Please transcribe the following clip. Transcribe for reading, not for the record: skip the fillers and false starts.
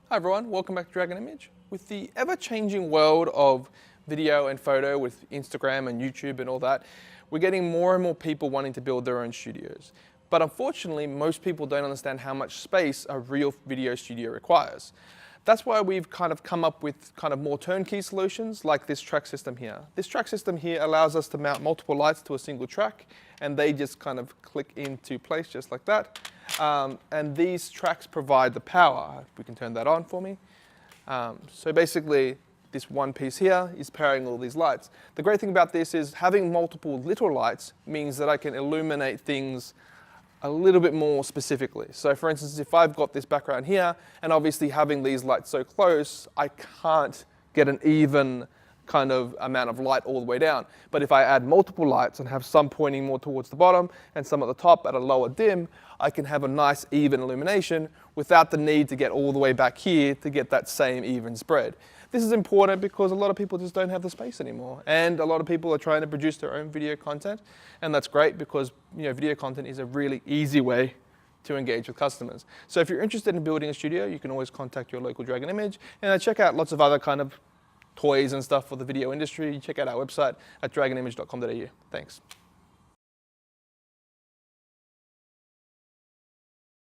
Hi everyone, welcome back to Dragon Image. With the ever-changing world of video and photo with Instagram and YouTube and all that, we're getting more and more people wanting to build their own studios. But unfortunately, most people don't understand how much space a real video studio requires. That's why we've kind of come up with more turnkey solutions like this track system here. This track system here allows us to mount multiple lights to a single track, and they just kind of click into place just like that. And these tracks provide the power. If we can turn that on for me. So basically, this one piece here is powering all these lights. The great thing about this is having multiple little lights means that I can illuminate things a little bit more specifically. So for instance, if I've got this background here, and obviously having these lights so close, I can't get an even kind of amount of light all the way down. But if I add multiple lights and have some pointing more towards the bottom and some at the top at a lower dim, I can have a nice even illumination without the need to get all the way back here to get that same even spread. This is important because a lot of people just don't have the space anymore, and a lot of people are trying to produce their own video content, and that's great because video content is a really easy way to engage with customers. So if you're interested in building a studio, you can always contact your local Dragon Image, and check out lots of other kind of toys and stuff for the video industry. Check out our website at dragonimage.com.au. Thanks.